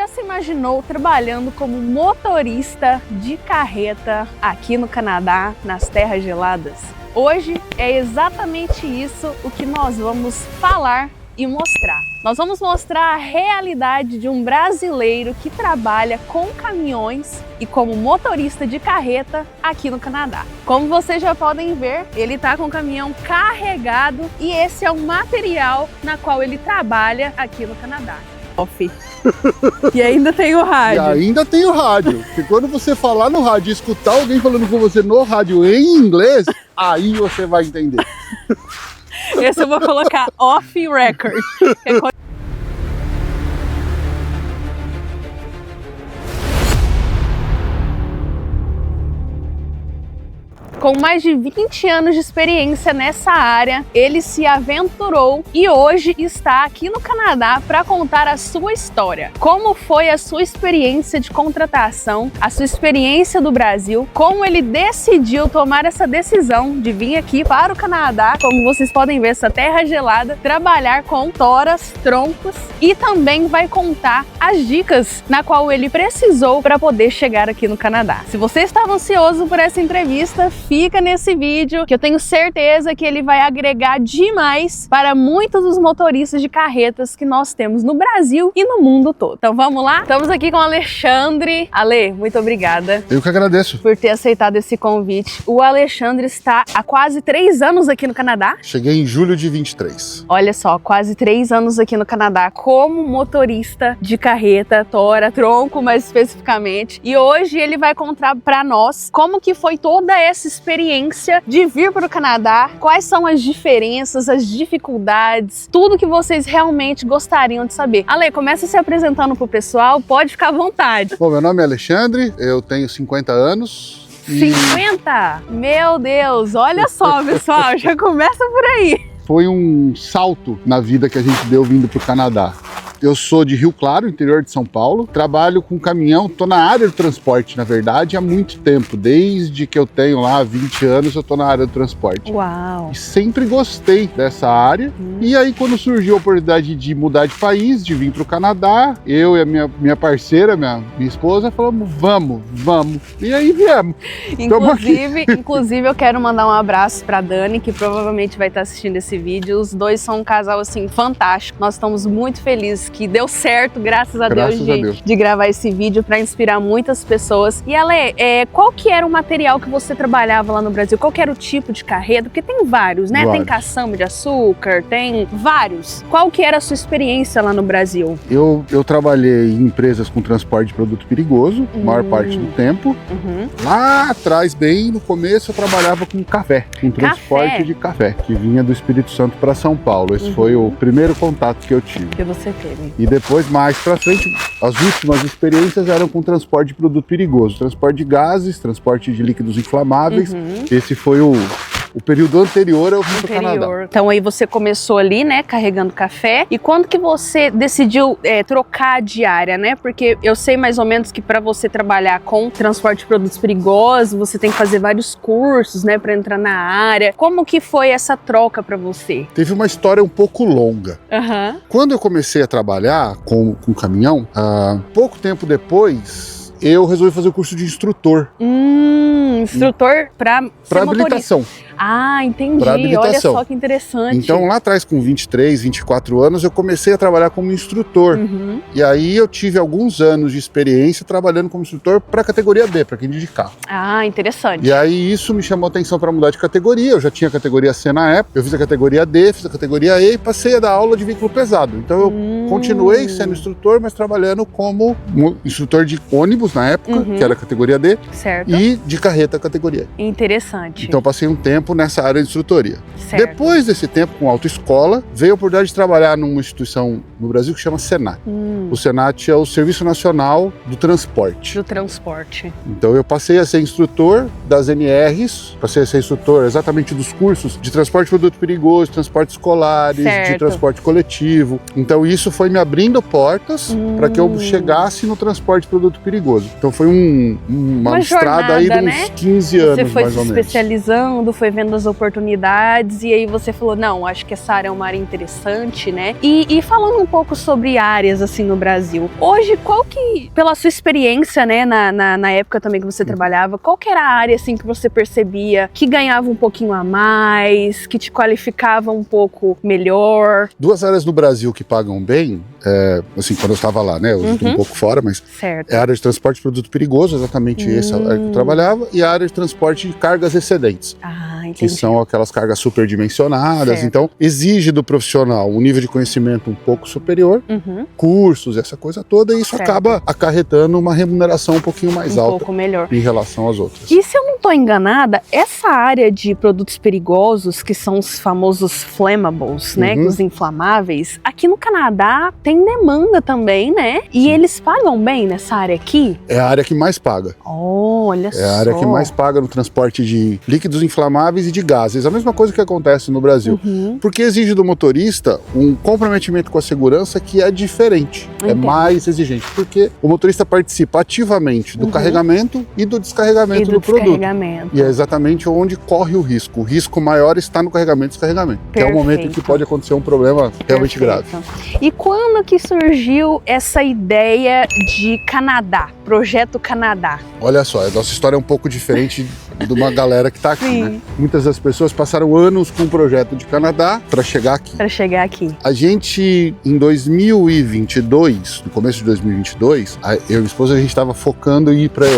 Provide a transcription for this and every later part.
já se imaginou trabalhando como motorista de carreta aqui no Canadá, nas terras geladas? Hoje é exatamente isso o que nós vamos falar e mostrar. Nós vamos mostrar a realidade de um brasileiro que trabalha com caminhões e como motorista de carreta aqui no Canadá. Como vocês já podem ver, ele está com o caminhão carregado e esse é o material na qual ele trabalha aqui no Canadá. E ainda tem o rádio. E ainda tem o rádio. Porque quando você falar no rádio e escutar alguém falando com você no rádio em inglês, aí você vai entender. Esse eu vou colocar off record. Com mais de 20 anos de experiência nessa área, ele se aventurou e hoje está aqui no Canadá para contar a sua história. Como foi a sua experiência de contratação, a sua experiência do Brasil, como ele decidiu tomar essa decisão de vir aqui para o Canadá, como vocês podem ver, essa terra gelada, trabalhar com toras, troncos e também vai contar as dicas na qual ele precisou para poder chegar aqui no Canadá. Se você estava ansioso por essa entrevista, fica nesse vídeo que eu tenho certeza que ele vai agregar demais para muitos dos motoristas de carretas que nós temos no Brasil e no mundo todo. Então vamos lá? Estamos aqui com o Alexandre. Ale, muito obrigada. Eu que agradeço. Por ter aceitado esse convite. O Alexandre está há quase 3 anos aqui no Canadá. Cheguei em julho de 23. Olha só, quase 3 anos aqui no Canadá como motorista de carreta, tora, tronco mais especificamente. E hoje ele vai contar para nós como que foi toda essa experiência de vir para o Canadá, quais são as diferenças, as dificuldades, tudo que vocês realmente gostariam de saber. Ale, começa se apresentando pro pessoal, pode ficar à vontade. Bom, meu nome é Alexandre, eu tenho 50 anos. 50? Meu Deus, olha só, pessoal, já começa por aí. Foi um salto na vida que a gente deu vindo para o Canadá. Eu sou de Rio Claro, interior de São Paulo. Trabalho com caminhão, tô na área do transporte, na verdade, há muito tempo. Desde que eu tenho lá 20 anos, eu tô na área do transporte. Uau! E sempre gostei dessa área. E aí, quando surgiu a oportunidade de mudar de país, de vir para o Canadá, eu e a minha parceira, minha esposa, falamos, vamos. E aí viemos. Inclusive, eu quero mandar um abraço para Dani, que provavelmente vai estar assistindo esse vídeo. Os dois são um casal, assim, fantástico. Nós estamos muito felizes que deu certo, graças a Deus, de gravar esse vídeo para inspirar muitas pessoas. E Ale, qual que era o material que você trabalhava lá no Brasil? Qual que era o tipo de carreta? Porque tem vários, né? Vários. Tem caçamba de açúcar, tem vários. Qual que era a sua experiência lá no Brasil? Eu trabalhei em empresas com transporte de produto perigoso, a maior parte do tempo. Lá atrás, bem no começo, eu trabalhava com café, com transporte de café, que vinha do Espírito Santo para São Paulo. Esse foi o primeiro contato que eu tive. Que você teve. E depois, mais pra frente, as últimas experiências eram com transporte de produto perigoso. Transporte de gases, transporte de líquidos inflamáveis. Esse foi o período anterior ao vir pro Canadá. Então aí você começou ali, né, carregando café. E quando que você decidiu trocar de área, né? Porque eu sei mais ou menos que para você trabalhar com transporte de produtos perigosos, você tem que fazer vários cursos, né, para entrar na área. Como que foi essa troca para você? Teve uma história um pouco longa. Quando eu comecei a trabalhar com caminhão, pouco tempo depois, eu resolvi fazer o curso de instrutor. Instrutor para habilitação. Ah, entendi. Olha só que interessante. Então, lá atrás, com 23, 24 anos, eu comecei a trabalhar como instrutor. E aí eu tive alguns anos de experiência trabalhando como instrutor para a categoria D, para quem dirige carro. Ah, interessante. E aí isso me chamou a atenção para mudar de categoria. Eu já tinha a categoria C na época, eu fiz a categoria D, fiz a categoria E e passei a dar aula de veículo pesado. Então eu continuei sendo instrutor, mas trabalhando como instrutor de ônibus na época, que era a categoria D, e de carreta, categoria E. Interessante. Então eu passei um tempo nessa área de instrutoria. Certo. Depois desse tempo com autoescola, veio a oportunidade de trabalhar numa instituição no Brasil que chama Senat. O Senat é o Serviço Nacional do Transporte. Então eu passei a ser instrutor das NRs, passei a ser instrutor exatamente dos cursos de transporte de produto perigoso, transporte escolares, de transporte coletivo. Então isso foi me abrindo portas para que eu chegasse no transporte de produto perigoso. Então foi uma estrada aí de uns 15 anos, mais ou menos. Você foi se especializando, foi vendo as oportunidades e aí você falou, não, acho que essa área é uma área interessante, né? E falando um pouco sobre áreas, assim, no Brasil, hoje, qual que, pela sua experiência, né, na época também que você trabalhava, qual que era a área, assim, que você percebia que ganhava um pouquinho a mais, que te qualificava um pouco melhor? Duas áreas no Brasil que pagam bem, assim, quando eu estava lá, né, eu estou um pouco fora, mas é a área de transporte de produto perigoso, exatamente essa área que eu trabalhava, e a área de transporte de cargas excedentes, que são aquelas cargas superdimensionadas. Certo. Então, exige do profissional um nível de conhecimento um pouco superior, cursos, essa coisa toda, e isso acaba acarretando uma remuneração um pouquinho mais alta, pouco melhor em relação às outras. E se eu não estou enganada, essa área de produtos perigosos, que são os famosos flammables, né, os inflamáveis, aqui no Canadá tem demanda também, né? E eles pagam bem nessa área aqui? É a área que mais paga. Olha só. É a área que mais paga no transporte de líquidos inflamáveis e de gases. A mesma coisa que acontece no Brasil. Porque exige do motorista um comprometimento com a segurança que é diferente. É mais exigente. Porque o motorista participa ativamente do carregamento e do descarregamento do produto. E é exatamente onde corre o risco. O risco maior está no carregamento e descarregamento. Que é o momento em que pode acontecer um problema realmente grave. E quando que surgiu essa ideia de Canadá? Projeto Canadá? Olha só, a nossa história é um pouco diferente de uma galera que está aqui, né? Muitas das pessoas passaram anos com o projeto de Canadá para chegar aqui. A gente, em 2022, no começo de 2022, eu e minha esposa, a gente estava focando em ir para a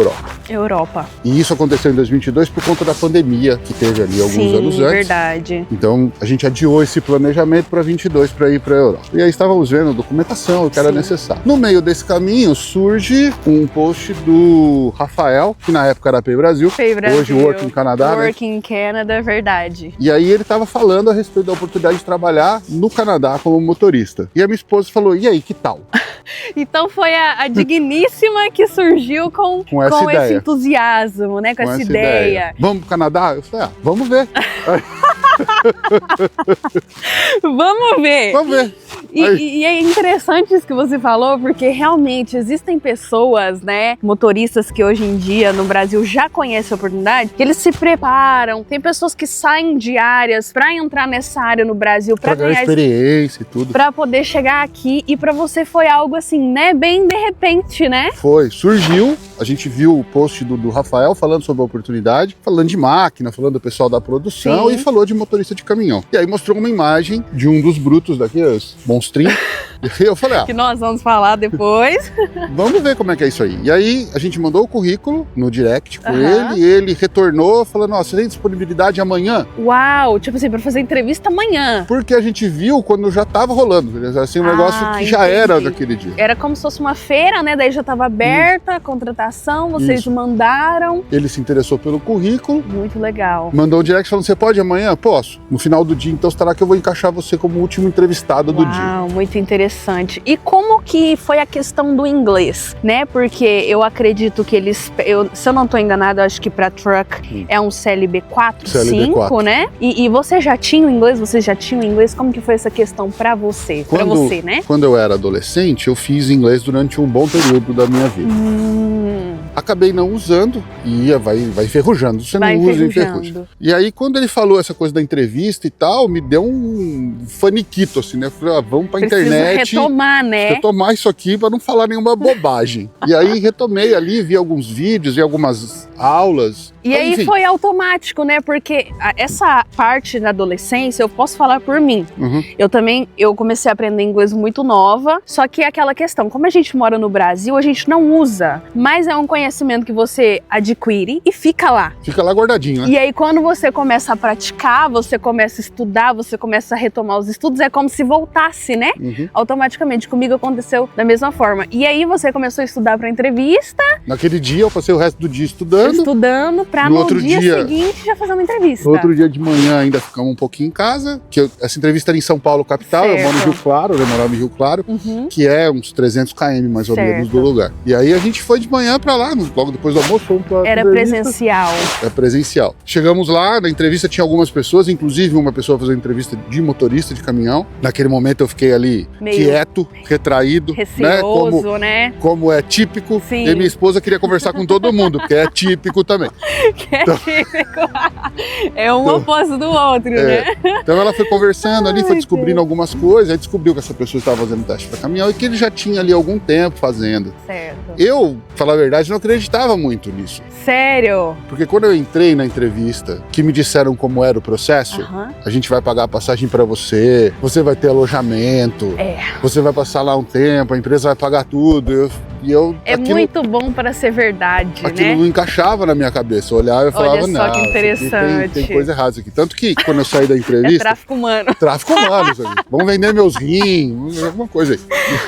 Europa. E isso aconteceu em 2022 por conta da pandemia que teve ali alguns anos antes. Verdade. Então, a gente adiou esse planejamento para 22 para ir para a Europa. E aí estávamos vendo a documentação, o que era necessário. No meio desse caminho, surge um post do Rafael, que na época era Pay Brasil. Hoje Work in Canadá, Work in Canada, verdade. E aí ele estava falando a respeito da oportunidade de trabalhar no Canadá como motorista. E a minha esposa falou, e aí, que tal? Então foi a digníssima que surgiu com esse entusiasmo, né? Com essa ideia. Vamos pro Canadá? Eu falei, vamos ver. Vamos ver. Vamos ver. E é interessante isso que você falou, porque realmente existem pessoas, né, motoristas que hoje em dia no Brasil já conhecem a oportunidade, que eles se preparam. Tem pessoas que saem de áreas para entrar nessa área no Brasil, para ganhar experiência e tudo, para poder chegar aqui. E para você foi algo assim, né, bem de repente, né? Foi, surgiu. A gente viu o post do Rafael falando sobre a oportunidade, falando de máquina, falando do pessoal da produção e falou de motorista de caminhão. E aí mostrou uma imagem de um dos brutos daqui, os monstrinhos. E eu falei, que nós vamos falar depois. Vamos ver como é que é isso aí. E aí a gente mandou o currículo no direct com ele, e ele retornou falando, você tem disponibilidade amanhã? Uau, tipo assim, para fazer entrevista amanhã. Porque a gente viu quando já tava rolando, assim, um negócio que já era daquele dia. Era como se fosse uma feira, né? Daí já tava aberta a contratação, vocês mandaram. Ele se interessou pelo currículo. Muito legal. Mandou o direct falando, você pode amanhã? Posso. No final do dia, então, estará que eu vou encaixar você como último entrevistado do dia. Uau, muito interessante. E como que foi a questão do inglês, né? Porque eu acredito que eles, se eu não tô enganado, eu acho que para truck é um CLB 4, 5, né? E você já tinha o inglês? Vocês já tinham o inglês? Como que foi essa questão para você? Para você, né? Quando eu era adolescente, eu fiz inglês durante um bom período da minha vida. Acabei não usando e vai enferrujando. Você não usa e enferruja. E aí, quando ele falou essa coisa da entrevista e tal, me deu um faniquito, assim, né? Eu falei, vamos pra internet. Retomar, né? Retomar isso aqui pra não falar nenhuma bobagem. E aí, retomei ali, vi alguns vídeos e algumas aulas. E aí foi automático, né? Porque essa parte da adolescência, eu posso falar por mim. Eu comecei a aprender inglês muito nova, só que é aquela questão, como a gente mora no Brasil, a gente não usa, mas é um conhecimento que você adquire e fica lá. Fica lá guardadinho, né? E aí quando você começa a praticar, você começa a estudar, você começa a retomar os estudos, é como se voltasse, né? Automaticamente. Comigo aconteceu da mesma forma. E aí você começou a estudar pra entrevista. Naquele dia eu passei o resto do dia estudando. Pra no dia seguinte já fazer uma entrevista. No outro dia de manhã ainda ficamos um pouquinho em casa, que essa entrevista era em São Paulo, capital, eu moro no Rio Claro, eu morava em Rio Claro, que é uns 300 km mais ou menos do lugar. E aí a gente foi de manhã, manhã pra lá, logo depois do almoço, fomos pra Era entrevista. presencial. É presencial. Chegamos lá, na entrevista tinha algumas pessoas, inclusive uma pessoa fazendo entrevista de motorista de caminhão. Naquele momento eu fiquei ali Meio quieto, retraído, receoso, né? Como é típico. Sim. E minha esposa queria conversar com todo mundo, porque é típico também. Que é típico. É um oposto do outro, né? Então ela foi conversando ali, foi Ai, descobrindo Deus. algumas coisas, aí descobriu que essa pessoa estava fazendo teste para caminhão e que ele já tinha ali algum tempo fazendo. Certo. Eu, falar a verdade, não acreditava muito nisso. Sério? Porque quando eu entrei na entrevista, que me disseram como era o processo, a gente vai pagar a passagem para você, você vai ter alojamento, você vai passar lá um tempo, a empresa vai pagar tudo. Muito bom para ser verdade, aquilo né? não encaixava na minha cabeça. Eu olhava e falava, Olha só que interessante. Tem coisa errada isso aqui. Tanto que quando eu saí da entrevista... É tráfico humano. Tráfico humano, isso aqui. Vamos vender meus rins, alguma coisa aí.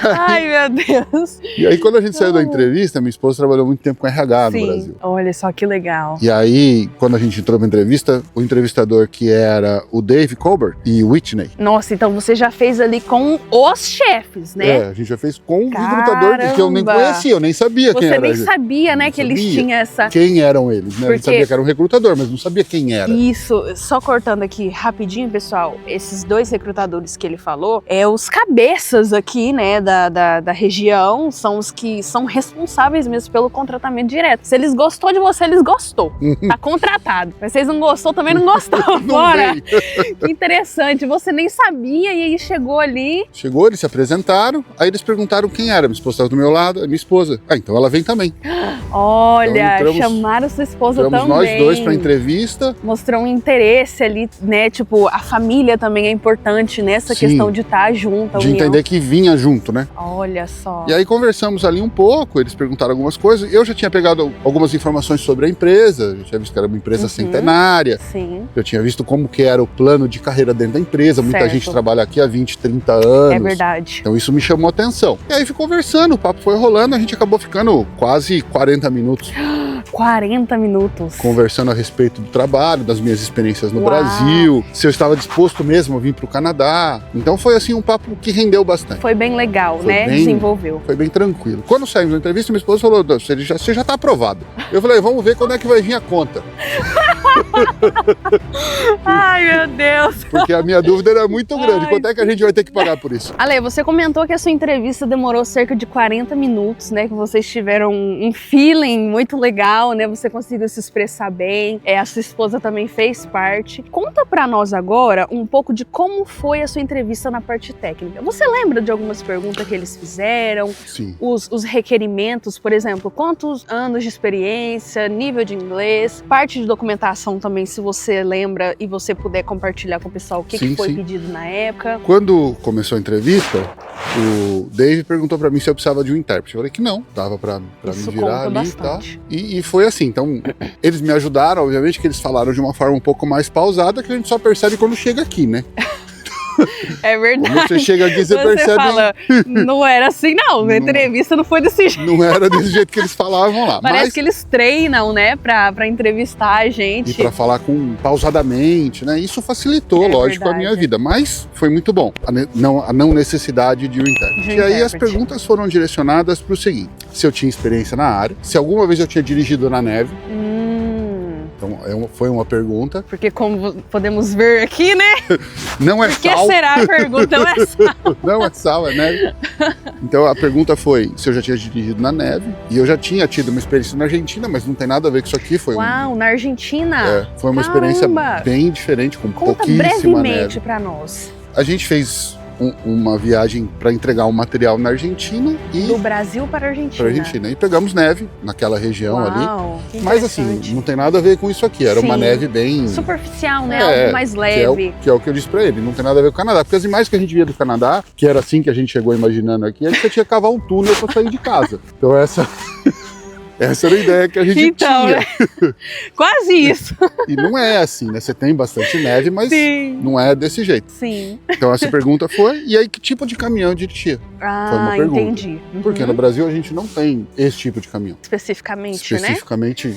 Ai, meu Deus. E aí, quando a gente saiu da entrevista, minha esposa trabalhou muito tempo com RH no Brasil. Olha só que legal. E aí, quando a gente entrou pra entrevista, o entrevistador que era o Dave Colbert e o Whitney. Nossa, então você já fez ali com os chefes, né? A gente já fez com o recrutador que eu nem conhecia, eu nem sabia quem era. Você nem sabia, né, que eles tinham essa... Quem eram eles, né? Eu sabia que era um recrutador, mas não sabia quem era. Isso, só cortando aqui rapidinho, pessoal, esses dois recrutadores que ele falou, os cabeças aqui, né, da região, são os que são responsáveis mesmo pelo contratamento direto. Se eles gostou de você, eles gostou. Tá contratado. Mas se eles não gostou, também não gostou. Bora! Que interessante, você nem sabia e aí chegou ali. Chegou, eles se apresentaram, aí eles perguntaram quem era. Minha esposa estava do meu lado, a minha esposa. Então ela vem também. Olha, então, chamaram sua esposa também. Nós dois para entrevista. Mostrou um interesse ali, né? Tipo, a família também é importante nessa questão de estar junto. De entender que vinha junto, né? Olha só. E aí conversamos ali um pouco, eles perguntaram algumas coisas. Eu já tinha pegado algumas informações sobre a empresa, eu tinha visto que era uma empresa centenária. Sim. Eu tinha visto como que era o plano de carreira dentro da empresa. Muita gente trabalha aqui há 20, 30 anos. É verdade. Então isso me chamou a atenção. E aí fui conversando, o papo foi rolando, a gente acabou ficando quase 40 minutos. 40 minutos. Conversando a respeito do trabalho, das minhas experiências no Brasil, se eu estava disposto mesmo a vir para o Canadá. Então foi assim um papo que rendeu bastante. Foi bem legal, né? Desenvolveu. Foi bem tranquilo. Quando saímos da entrevista, minha esposa falou, você já está aprovado. Eu falei, vamos ver quando é que vai vir a conta. Ai, meu Deus. Porque a minha dúvida era muito grande. Quanto é que a gente vai ter que pagar por isso? Ale, você comentou que a sua entrevista demorou cerca de 40 minutos, né? Que vocês tiveram um feeling muito legal, né? Você conseguiu se expressar bem. A sua esposa também fez parte. Conta pra nós agora um pouco de como foi a sua entrevista na parte técnica. Você lembra de algumas perguntas que eles fizeram? Sim. Os requerimentos, por exemplo, quantos anos de experiência, nível de inglês, parte de documentação também, se você lembra e você puder compartilhar com o pessoal o que foi pedido na época. Quando começou a entrevista, o Dave perguntou pra mim se eu precisava de um intérprete. Eu falei que não, dava pra me virar ali bastante. E tal. E foi assim, então eles me ajudaram, obviamente que eles falaram de uma forma um pouco mais pausada, que a gente só percebe quando chega aqui, né? É verdade. Quando você chega aqui, você percebe... fala, não era assim não, a entrevista não foi desse jeito. Não era desse jeito que eles falavam lá. Parece que eles treinam, né, pra entrevistar a gente. E pra falar pausadamente, né? Isso facilitou, lógico, a minha vida. Mas foi muito bom, a não necessidade de um intérprete. E aí as perguntas foram direcionadas pro seguinte, se eu tinha experiência na área, se alguma vez eu tinha dirigido na neve. Então, foi uma pergunta. Porque como podemos ver aqui, né? Não é sal. Por que será a pergunta? Não é sal. Não é sal, é neve. Então, a pergunta foi se eu já tinha dirigido na neve. E eu já tinha tido uma experiência na Argentina, mas não tem nada a ver com isso aqui. Na Argentina? Foi uma experiência bem diferente, com pouquíssima neve. Conta brevemente pra nós. A gente fez uma viagem para entregar um material na Argentina e do Brasil para a Argentina. E pegamos neve naquela região ali. Mas assim, não tem nada a ver com isso aqui. Era uma neve bem superficial, né? Algo mais leve. Que é o que eu disse para ele. Não tem nada a ver com o Canadá. Porque as imagens que a gente via do Canadá, que era assim que a gente chegou imaginando aqui, a gente tinha que cavar um túnel para sair de casa. Então essa era a ideia que a gente tinha. Né? Quase isso. E não é assim, né? Você tem bastante neve, mas não é desse jeito. Sim. Então essa pergunta foi, e aí que tipo de caminhão eu dirigia? Foi uma pergunta. Entendi. Porque no Brasil a gente não tem esse tipo de caminhão. Especificamente, né?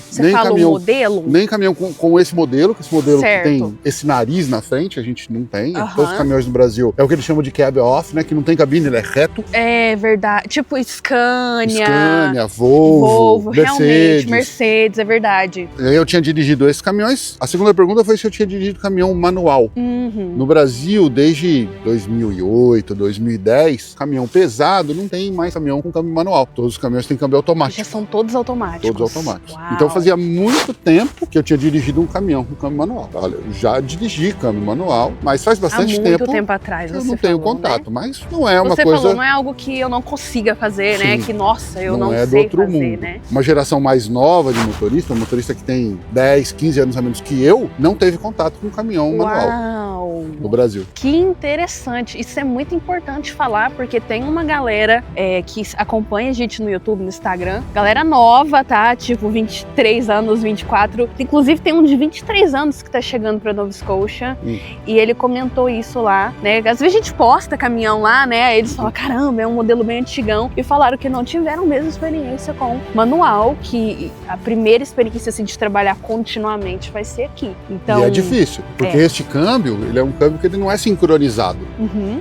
Você nem fala caminhão, o modelo? Nem caminhão com esse modelo, que esse modelo que tem esse nariz na frente, a gente não tem. Todos os caminhões no Brasil é o que eles chamam de cab off, né? Que não tem cabine, ele é reto. É verdade. Tipo Scania, Volvo, esportivo, realmente, Mercedes, é verdade. Eu tinha dirigido esses caminhões. A segunda pergunta foi se eu tinha dirigido caminhão manual. No Brasil, desde 2008, 2010, caminhão pesado não tem mais caminhão com câmbio manual. Todos os caminhões têm câmbio automático. Já são todos automáticos. Todos automáticos. Uau. Então fazia muito tempo que eu tinha dirigido um caminhão com câmbio manual. Olha, eu já dirigi câmbio manual, mas faz bastante tempo. Há muito tempo atrás eu você não tenho falou, contato, né? mas não é uma você coisa... Você falou, não é algo que eu não consiga fazer, né? Que, nossa, eu não é do sei outro fazer, mundo. né? Uma geração mais nova de motorista, um motorista que tem 10, 15 anos a menos que eu, não teve contato com caminhão manual no Brasil. Que interessante. Isso é muito importante falar, porque tem uma galera que acompanha a gente no YouTube, no Instagram. Galera nova, tá? Tipo, 23 anos, 24. Inclusive, tem um de 23 anos que tá chegando pra Nova Scotia. E ele comentou isso lá, né? Às vezes a gente posta caminhão lá, né? Aí eles falam, caramba, é um modelo bem antigão. E falaram que não tiveram mesmo experiência com manual, que a primeira experiência assim, de trabalhar continuamente vai ser aqui. Então, e é difícil, porque este câmbio, ele é um câmbio que ele não é sincronizado.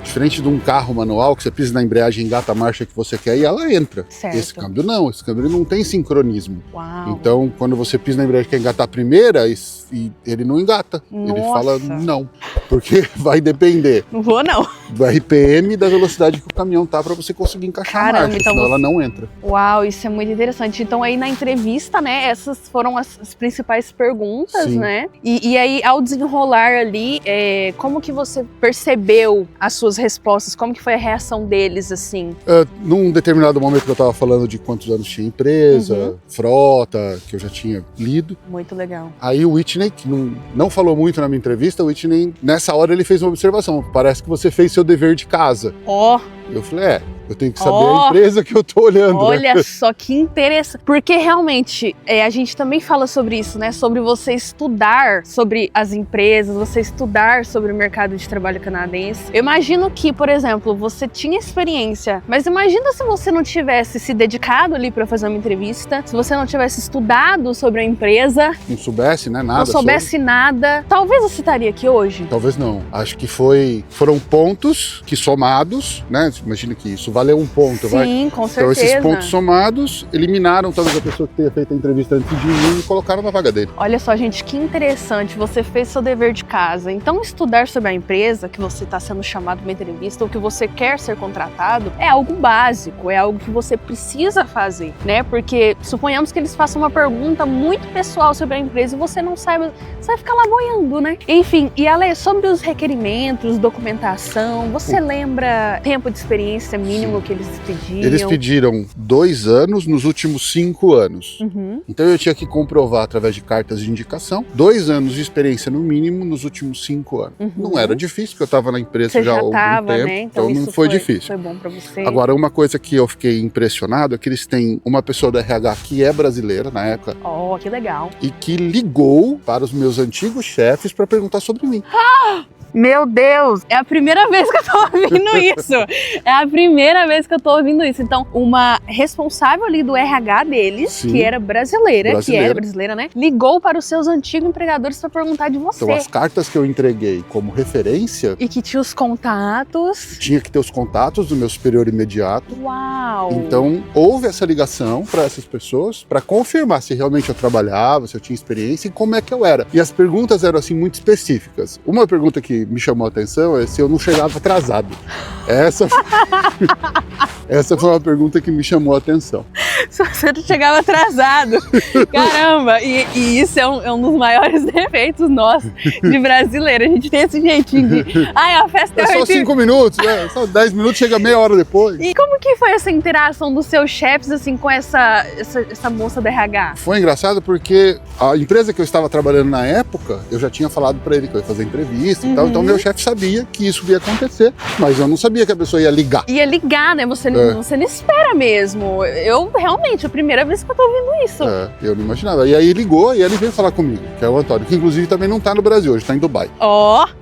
Diferente de um carro manual, que você pisa na embreagem, engata a marcha que você quer e ela entra. Certo. Esse câmbio não, esse câmbio ele não tem sincronismo. Uau. Então, quando você pisa na embreagem e quer engatar a primeira, e ele não engata. Nossa. Ele fala não, porque vai depender. Não vou não. Do RPM e da velocidade que o caminhão tá para você conseguir encaixar a marcha, então senão ela não entra. Uau, isso é muito interessante. Então aí na entrevista, né, essas foram as principais perguntas, Sim. né? E aí ao desenrolar ali, como que você percebeu as suas respostas? Como que foi a reação deles, assim? Num determinado momento que eu tava falando de quantos anos tinha empresa, frota, que eu já tinha lido. Muito legal. Aí o Whitney, que não falou muito na minha entrevista, o Whitney, nessa hora ele fez uma observação. Parece que você fez seu dever de casa. Eu falei, eu tenho que saber a empresa que eu tô olhando. Olha né? só que interessante. Porque realmente, a gente também fala sobre isso, né? Sobre você estudar sobre as empresas, você estudar sobre o mercado de trabalho canadense. Eu imagino que, por exemplo, você tinha experiência, mas imagina se você não tivesse se dedicado ali para fazer uma entrevista, se você não tivesse estudado sobre a empresa. Não soubesse, né? Nada. Não soubesse nada. Talvez você estaria aqui hoje. Talvez não. Acho que foram pontos que somados, né? Imagina que isso valeu um ponto, vai? Sim, com certeza. Então esses pontos somados eliminaram talvez a pessoa que tenha feito a entrevista antes de mim e colocaram na vaga dele. Olha só, gente, que interessante. Você fez seu dever de casa. Então estudar sobre a empresa que você está sendo chamado para uma entrevista ou que você quer ser contratado é algo básico, é algo que você precisa fazer, né? Porque suponhamos que eles façam uma pergunta muito pessoal sobre a empresa e você não saiba, você vai ficar lá boiando, né? Enfim, e Ale, sobre os requerimentos, documentação, você lembra tempo de experiência mínimo que eles pediram? Eles pediram 2 anos nos últimos 5 anos. Então eu tinha que comprovar através de cartas de indicação 2 anos de experiência no mínimo nos últimos 5 anos. Não era difícil, porque eu estava na empresa já há algum tempo, né? então não foi difícil. Foi bom para você. Agora, uma coisa que eu fiquei impressionado é que eles têm uma pessoa do RH que é brasileira na época. Oh, que legal. E que ligou para os meus antigos chefes para perguntar sobre mim. Meu Deus, é a primeira vez que eu tô ouvindo isso. É a primeira vez que eu tô ouvindo isso. Então, uma responsável ali do RH deles, Sim, que era brasileira, né? Ligou para os seus antigos empregadores para perguntar de você. Então, as cartas que eu entreguei como referência... E que tinha os contatos. Tinha que ter os contatos do meu superior imediato. Uau! Então, houve essa ligação para essas pessoas para confirmar se realmente eu trabalhava, se eu tinha experiência e como é que eu era. E as perguntas eram, assim, muito específicas. Uma pergunta que me chamou a atenção é se eu não chegava atrasado. Essa foi uma pergunta que me chamou a atenção. Se você não chegava atrasado. Caramba! E isso é um dos maiores defeitos nossos de brasileiro. A gente tem esse jeitinho de... a festa é só 5 minutos, né? Só 10 minutos, chega meia hora depois. E como que foi essa interação dos seus chefes, assim, com essa moça da RH? Foi engraçado porque a empresa que eu estava trabalhando na época, eu já tinha falado para ele que eu ia fazer entrevista e tal, então meu chefe sabia que isso ia acontecer, mas eu não sabia que a pessoa ia ligar. Ia ligar, né? Você não espera mesmo. Eu realmente, a primeira vez que eu tô ouvindo isso. Eu não imaginava. E aí ligou e ele veio falar comigo, que é o Antônio, que inclusive também não tá no Brasil, hoje tá em Dubai.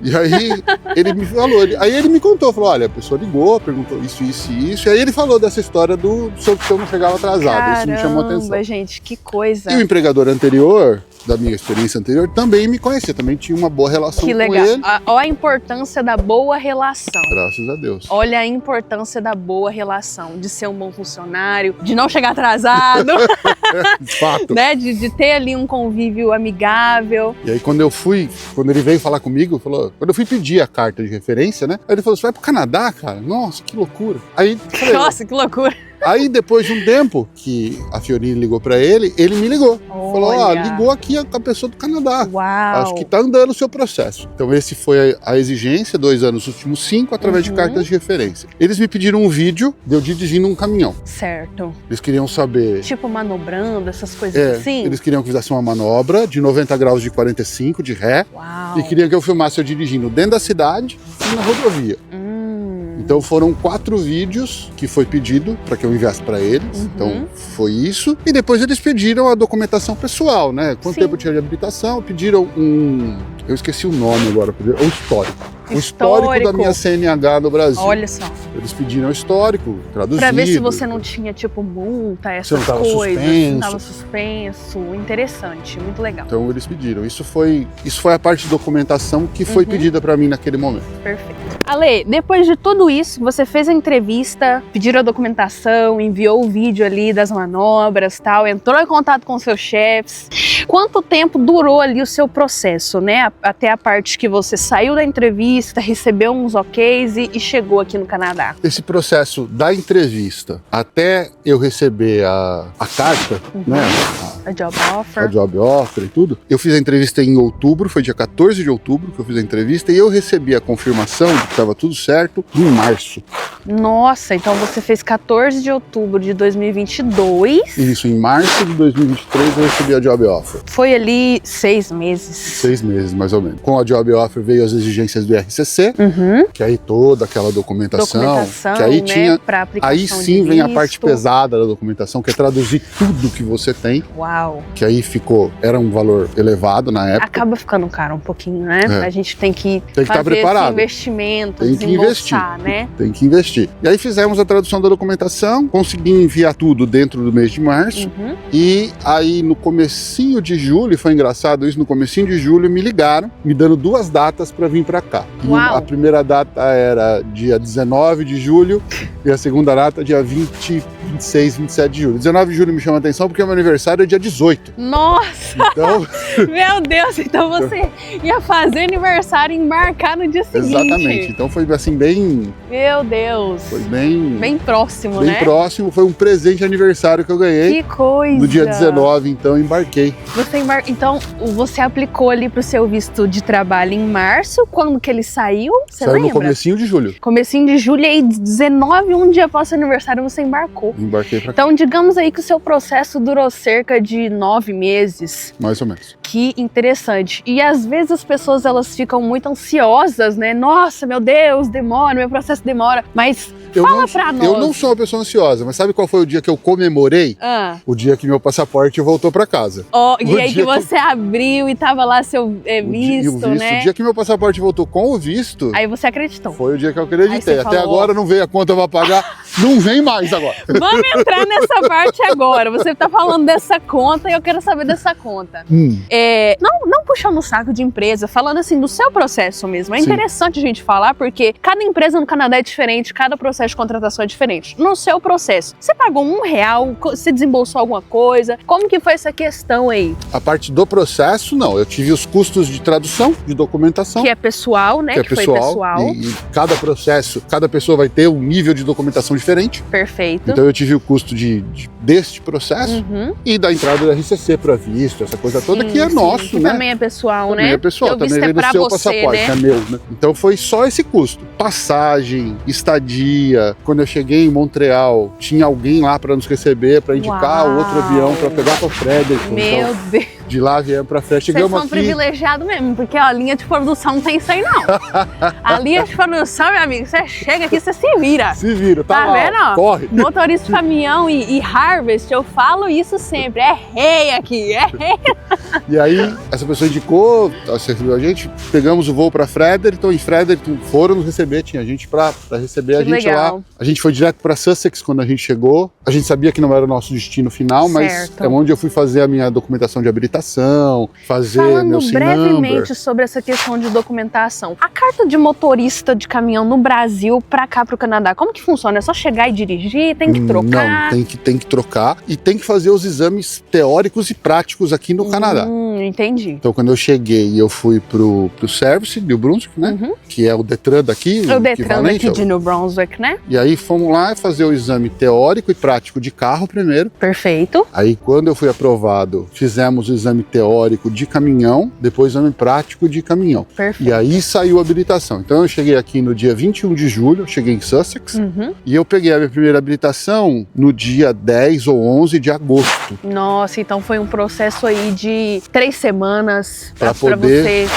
E aí ele me falou, aí ele me contou, falou, olha, a pessoa ligou, perguntou isso, e aí ele falou dessa história do se eu não chegava atrasado. Caramba, isso me chamou a atenção. Gente, que coisa. E o empregador anterior da minha experiência anterior, também me conhecia, também tinha uma boa relação com ele. Que legal. Olha a importância da boa relação. Graças a Deus. Olha a importância da boa relação, de ser um bom funcionário, de não chegar atrasado. De fato. Né? De ter ali um convívio amigável. E aí quando ele veio falar comigo, quando eu fui pedir a carta de referência, né? Aí ele falou, você vai pro Canadá, cara? Nossa, que loucura. Aí, nossa, que loucura. Aí depois de um tempo que a Fiorine ligou pra ele me ligou. Falou, ligou aqui a pessoa do Canadá. Uau. Acho que tá andando o seu processo. Então esse foi a exigência, 2 anos, os últimos 5, através de cartas de referência. Eles me pediram um vídeo de eu dirigindo um caminhão. Certo. Eles queriam saber... Tipo manobrando, essas coisas assim? Eles queriam que eu fizesse uma manobra de 90 graus de 45, de ré. Uau. E queriam que eu filmasse eu dirigindo dentro da cidade e na rodovia. Então foram 4 vídeos que foi pedido para que eu enviasse para eles. Então foi isso. E depois eles pediram a documentação pessoal, né? Quanto tempo eu tinha de habilitação, pediram eu esqueci o nome agora, o histórico. O histórico da minha CNH no Brasil. Olha só. Eles pediram o histórico, traduzido. Pra ver se você não tinha, tipo, multa, essas coisas. Não tava suspenso. Interessante, muito legal. Então eles pediram. Isso foi a parte de documentação que foi pedida pra mim naquele momento. Perfeito. Ale, depois de tudo isso, você fez a entrevista, pediram a documentação, enviou o vídeo ali das manobras, tal, entrou em contato com seus chefes. Quanto tempo durou ali o seu processo, né? Até a parte que você saiu da entrevista, recebeu uns oks e chegou aqui no Canadá. Esse processo da entrevista até eu receber a carta, né? A job offer. A job offer e tudo. Eu fiz a entrevista em outubro, foi dia 14 de outubro que eu fiz a entrevista e eu recebi a confirmação de que estava tudo certo em março. Nossa, então você fez 14 de outubro de 2022. Isso, em março de 2023 eu recebi a job offer. Foi ali 6 meses. 6 meses, mais ou menos. Com a job offer veio as exigências do RCC, que aí toda aquela documentação que aí, né, tinha, aí sim vem a parte pesada da documentação, que é traduzir tudo que você tem. Uau! Que aí era um valor elevado na época. Acaba ficando caro um pouquinho, né? A gente tem que estar preparado. Esse investimento, tem que investir, né? Tem que investir. E aí fizemos a tradução da documentação, consegui enviar tudo dentro do mês de março. E aí no comecinho de julho, foi engraçado isso, no comecinho de julho me ligaram, me dando 2 datas para vir para cá. E a primeira data era dia 19 de julho e a segunda data dia 26, 27 de julho. 19 de julho me chama a atenção porque o meu aniversário é dia 18. Nossa! Então... Meu Deus, então você ia fazer aniversário e embarcar no dia seguinte. Exatamente, então foi assim bem... Meu Deus! Foi bem próximo, né? Bem próximo, foi um presente de aniversário que eu ganhei. Que coisa! No dia 19, então, embarquei. Então, você aplicou ali pro seu visto de trabalho em março, quando que ele saiu? Você saiu lembra? No comecinho de julho. Comecinho de julho, e aí 19, um dia após seu aniversário, você embarcou. Embarquei pra cá. Então, digamos aí que o seu processo durou cerca de 9 meses. Mais ou menos. Que interessante. E às vezes as pessoas, elas ficam muito ansiosas, né? Nossa, meu Deus, demora, meu processo demora. Mas fala pra nós. Eu não sou uma pessoa ansiosa, mas sabe qual foi o dia que eu comemorei? O dia que meu passaporte voltou pra casa. E aí que você abriu e tava lá seu visto, né? O dia que meu passaporte voltou com o visto... Aí você acreditou. Foi o dia que eu acreditei. Até agora não veio a conta pra pagar, não vem mais agora. Vamos entrar nessa parte agora. Você tá falando dessa conta e eu quero saber dessa conta. Não puxando o saco de empresa, falando assim do seu processo mesmo. É interessante a gente falar porque cada empresa no Canadá é diferente, cada processo de contratação é diferente. No seu processo, você pagou R$1, você desembolsou alguma coisa? Como que foi essa questão aí? A parte do processo, não. Eu tive os custos de tradução, de documentação. Que é pessoal, né? Que foi pessoal. E cada processo, cada pessoa vai ter um nível de documentação diferente. Perfeito. Então eu tive o custo deste processo e da entrada do RCC para visto, essa coisa toda que é nosso, que né? Também é pessoal, também né? É pessoal, também vem do seu passaporte, né? É meu, né? Então foi só esse custo. Passagem, estadia. Quando eu cheguei em Montreal, tinha alguém lá para nos receber, para indicar o outro avião para pegar para Fredericton. Meu Deus. De lá viemos pra festa. Vocês são privilegiados mesmo, porque a linha de produção não tem isso aí, não. A linha de produção, meu amigo, você chega aqui, você se vira. Se vira, tá lá, vendo? Corre. Motorista de caminhão e harvest, eu falo isso sempre, é rei aqui, é rei. E aí, essa pessoa indicou, recebeu a gente, pegamos o voo pra Fredericton, em Fredericton foram nos receber, tinha gente pra receber a gente lá. A gente foi direto pra Sussex quando a gente chegou. A gente sabia que não era o nosso destino final, mas é onde eu fui fazer a minha documentação de habilitação. habilitação, fazer meu SIN brevemente number. sobre essa questão de documentação. A carta de motorista de caminhão no Brasil para cá, para o Canadá, como que funciona? É só chegar e dirigir? Tem que trocar? Não, tem que trocar e tem que fazer os exames teóricos e práticos aqui no Canadá. Entendi. Então, quando eu cheguei, eu fui pro Service, New Brunswick, né? Que é o Detran daqui. O Detran aqui de New Brunswick, né? E aí fomos lá fazer o exame teórico e prático de carro primeiro. Perfeito. Aí, quando eu fui aprovado, fizemos o exame teórico de caminhão, depois o exame prático de caminhão. Perfeito. E aí saiu a habilitação. Então, eu cheguei aqui no dia 21 de julho, eu cheguei em Sussex, e eu peguei a minha primeira habilitação no dia 10 ou 11 de agosto. Nossa, então foi um processo aí de 3 semanas para poder... você...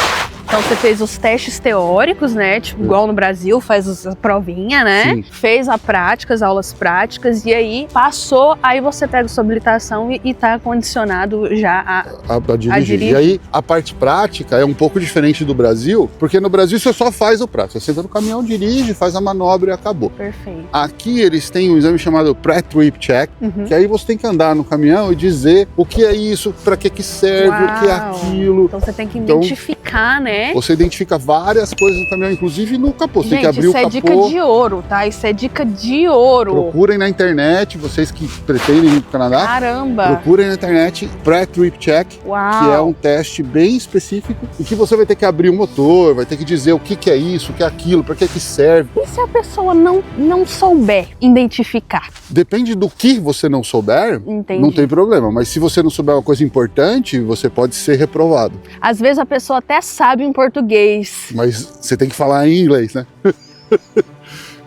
Então você fez os testes teóricos, né? Tipo, igual no Brasil, faz a provinha, né? Sim. Fez a prática, as aulas práticas, e aí passou, aí você pega a sua habilitação e tá condicionado já a dirigir. E aí, a parte prática é um pouco diferente do Brasil, porque no Brasil você só faz o prático. Você senta no caminhão, dirige, faz a manobra e acabou. Perfeito. Aqui eles têm um exame chamado Pre-Trip Check, que aí você tem que andar no caminhão e dizer o que é isso, para que serve, o que é aquilo. Então você tem que identificar, né? Você identifica várias coisas no caminhão, inclusive no capô. Você tem que abrir o capô. Isso é dica de ouro, tá? Isso é dica de ouro. Procurem na internet, vocês que pretendem ir pro Canadá. Caramba! Procurem na internet Pre-Trip Check, que é um teste bem específico, em que você vai ter que abrir o motor, vai ter que dizer o que é isso, o que é aquilo, para que serve. E se a pessoa não souber identificar? Depende do que você não souber, não tem problema. Mas se você não souber uma coisa importante, você pode ser reprovado. Às vezes a pessoa até sabe em português. Mas você tem que falar em inglês, né?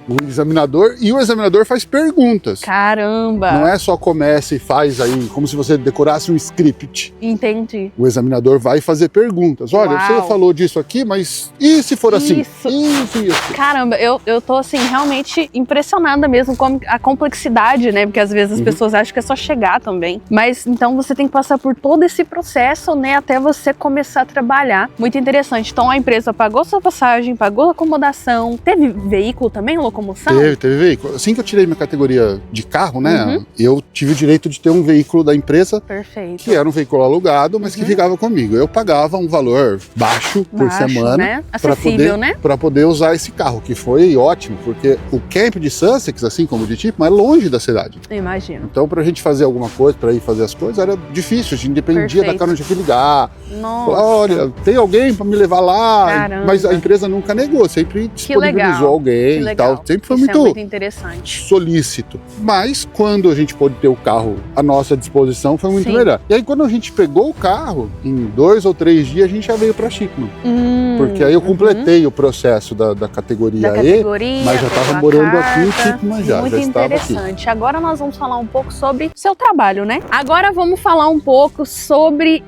O examinador faz perguntas. Caramba! Não é só começa e faz aí, como se você decorasse um script. Entendi. O examinador vai fazer perguntas. Olha, você falou disso aqui, mas e se for assim? Isso. Caramba, eu tô assim, realmente impressionada mesmo com a complexidade, né? Porque às vezes as pessoas acham que é só chegar também. Mas então você tem que passar por todo esse processo, né? Até você começar a trabalhar. Muito interessante. Então a empresa pagou sua passagem, pagou a acomodação. Teve veículo também, locomoção? Teve veículo. Assim que eu tirei minha categoria de carro, né? Eu tive o direito de ter um veículo da empresa. Perfeito. Que era um veículo alugado, mas que ficava comigo. Eu pagava um valor baixo por semana, né? Acessível, né? Para poder usar esse carro, que foi ótimo, porque o camp de Sussex, assim como o de Chipman, é longe da cidade. Eu imagino. Então, pra gente fazer alguma coisa, pra ir fazer as coisas, era difícil. A gente dependia da cara onde tinha que ligar. Nossa. Olha, tem alguém pra me levar lá? Caramba. Mas a empresa nunca negou, sempre disponibilizou alguém e tal. Sempre foi muito interessante. Solícito. Mas quando a gente pôde ter o carro à nossa disposição, foi muito melhor. E aí, quando a gente pegou o carro, em 2 ou 3 dias, a gente já veio pra Chipman. Porque aí eu completei o processo da categoria E, mas já estava morando aqui em Chipman já. Muito já estava interessante. Aqui. Agora nós vamos falar um pouco sobre seu trabalho, né? Agora vamos falar um pouco sobre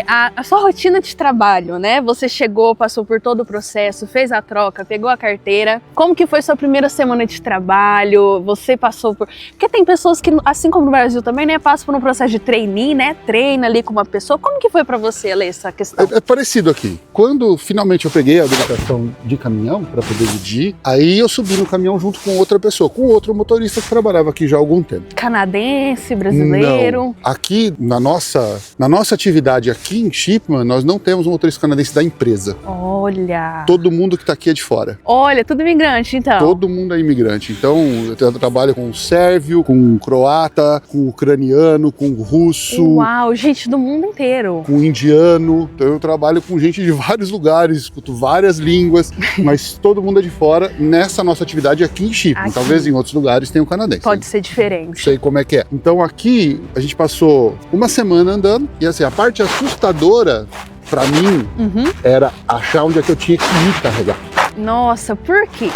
a sua rotina de trabalho, né? Você chegou, passou por todo o processo, fez a troca, pegou a carteira. Como que foi sua primeira semana de trabalho? Você passou por... Porque tem pessoas que, assim como no Brasil também, né? Passam por um processo de trainee, né? Treina ali com uma pessoa. Como que foi pra você, Alê, essa questão? É parecido aqui. Quando finalmente eu peguei a habilitação de caminhão para poder dirigir, aí eu subi no caminhão junto com outra pessoa, com outro motorista que trabalhava aqui já há algum tempo. Canadense, brasileiro? Não. Aqui, na nossa atividade aqui em Chipman, nós não temos um motorista canadense da empresa. Olha! Todo mundo que tá aqui é de fora. Olha, tudo imigrante, então. Todo mundo é imigrante. Então, eu trabalho com sérvio, com croata, com ucraniano, com russo. Uau, gente do mundo inteiro. Com indiano. Então, eu trabalho com gente de vários lugares, escuto várias línguas, mas todo mundo é de fora nessa nossa atividade aqui em Chipman. Talvez em outros lugares tenha um canadense. Pode ser diferente. Não sei como é que é. Então, aqui, a gente passou uma semana andando e, assim, a parte assustadora pra mim era achar onde é que eu tinha que ir carregar. Nossa, por quê?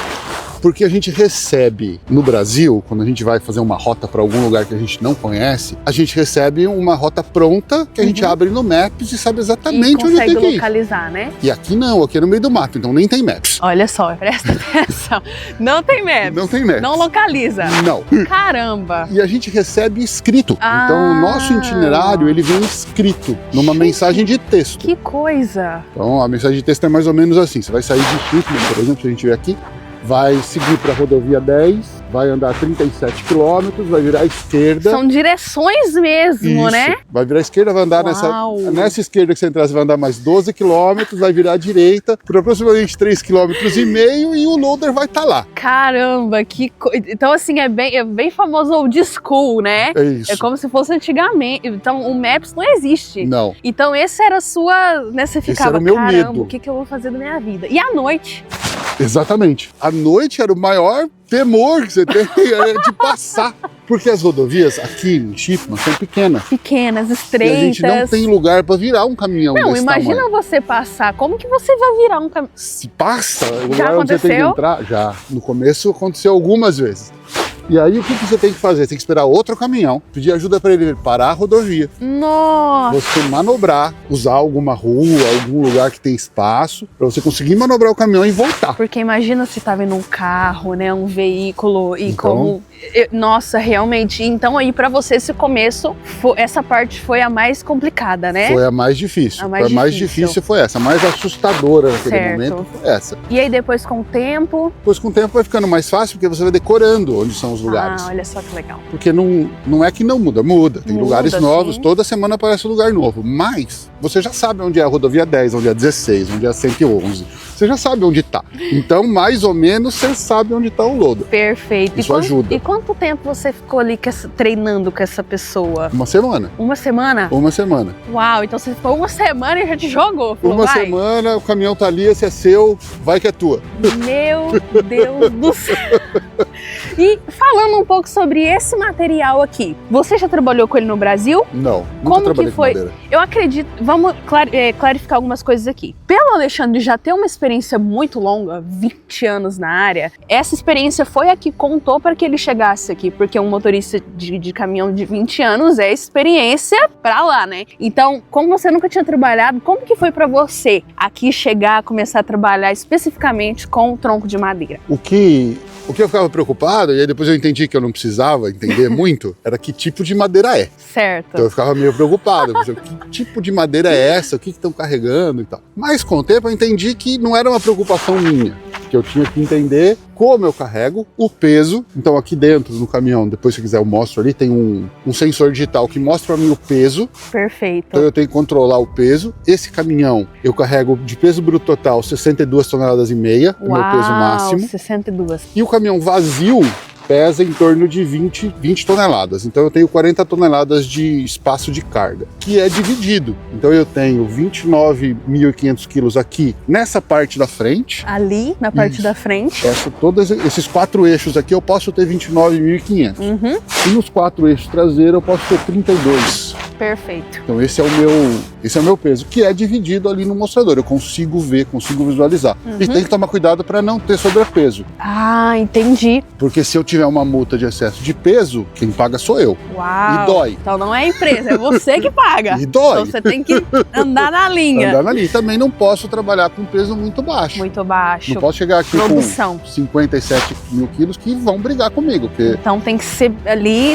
Porque a gente recebe no Brasil, quando a gente vai fazer uma rota para algum lugar que a gente não conhece, a gente recebe uma rota pronta que a gente abre no Maps e sabe exatamente onde tem que ir. Consegue localizar, né? E aqui não, aqui é no meio do mato, então nem tem Maps. Olha só, presta atenção. Não tem Maps. Não tem Maps. Não localiza. Não. Caramba. E a gente recebe escrito. Então o nosso itinerário, ele vem escrito numa mensagem de texto. Que coisa. Então a mensagem de texto é mais ou menos assim. Você vai sair de Chipman, por exemplo, se a gente vê aqui. vai seguir para a rodovia 10, vai andar 37 quilômetros, vai virar à esquerda. São direções mesmo, Isso. né? Vai virar à esquerda, vai andar nessa esquerda que você entrar, você vai andar mais 12 quilômetros, vai virar à direita por aproximadamente 3,5 quilômetros e o loader vai estar lá. Caramba, então assim, é bem famoso old school, né? É isso. É como se fosse antigamente. Então o Maps não existe. Não. Então esse era a sua, né? Você ficava, era o meu caramba, medo. o que eu vou fazer da minha vida? E à noite? Exatamente. À noite era o maior temor que você tem de passar. Porque as rodovias aqui em Shipman são pequenas. Pequenas, estreitas. E a gente não tem lugar para virar um caminhão desse imagina tamanho. Você passar. Como que você vai virar um caminhão? Se passa, o lugar Já onde você tem que aconteceu? entrar, já. No começo aconteceu algumas vezes. E aí o que você tem que fazer? Você tem que esperar outro caminhão, pedir ajuda para ele parar a rodovia. Nossa! Você manobrar, usar alguma rua, algum lugar que tem espaço, para você conseguir manobrar o caminhão e voltar. Porque imagina se tá vendo um carro, né, um veículo e Então, como... Nossa, realmente. Então aí pra você esse começo, essa parte foi a mais complicada, né? Foi a mais difícil. A mais difícil foi essa. A mais assustadora naquele Certo. momento foi essa. E aí depois com o tempo... Depois com o tempo vai ficando mais fácil porque você vai decorando onde são os lugares. Ah, olha só que legal. Porque não é que não muda. Tem Muda, lugares novos, sim. toda semana aparece um lugar novo. Mas você já sabe onde é a rodovia 10, onde é a 16, onde é a 111. Você já sabe onde tá. Então, mais ou menos, você sabe onde tá o loader. Perfeito. Isso ajuda. E quanto tempo você ficou ali treinando com essa pessoa? Uma semana. Uma semana? Uma semana. Uau, então você ficou uma semana e já te jogou. Falou, Uma vai. semana, o caminhão tá ali, esse é seu, vai que é tua. Meu Deus do céu. E falando um pouco sobre esse material aqui, você já trabalhou com ele no Brasil? Não, nunca Como trabalhei que foi? com madeira. Eu acredito, vamos clarificar algumas coisas aqui. Pelo Alexandre já ter uma experiência muito longa, 20 anos na área, essa experiência foi a que contou para que ele chegasse aqui, porque um motorista de caminhão de 20 anos é experiência pra lá, né? Então, como você nunca tinha trabalhado, como que foi para você aqui chegar, começar a trabalhar especificamente com o tronco de madeira? O que eu ficava preocupado, e aí depois eu entendi que eu não precisava entender muito, era que tipo de madeira é. Certo. Então eu ficava meio preocupado. Que tipo de madeira é essa? O que estão carregando e tal. Mas com o tempo eu entendi que não era uma preocupação minha. Que eu tinha que entender como eu carrego, o peso. Então aqui dentro no caminhão, depois se quiser eu mostro ali, tem um sensor digital que mostra para mim o peso. Perfeito. Então eu tenho que controlar o peso. Esse caminhão eu carrego de peso bruto total 62,5 toneladas, é o meu peso máximo. 62. E o caminhão vazio pesa em torno de 20 toneladas. Então eu tenho 40 toneladas de espaço de carga, que é dividido. Então eu tenho 29.500 quilos aqui nessa parte da frente. Ali, na parte da frente. Todos esses 4 eixos aqui eu posso ter 29.500. Uhum. E nos 4 eixos traseiros eu posso ter 32. Perfeito. Então esse é o meu peso, que é dividido ali no mostrador. Eu consigo ver, consigo visualizar. E tem que tomar cuidado para não ter sobrepeso. Ah, entendi. Porque se eu tiver uma multa de excesso de peso, quem paga sou eu. Uau. E dói. Então não é a empresa, é você que paga. E dói. Então você tem que andar na linha. Andar na linha. Também não posso trabalhar com peso muito baixo. Muito baixo. Não posso chegar aqui Produção. com 57 mil quilos que vão brigar comigo. Porque Então tem que ser ali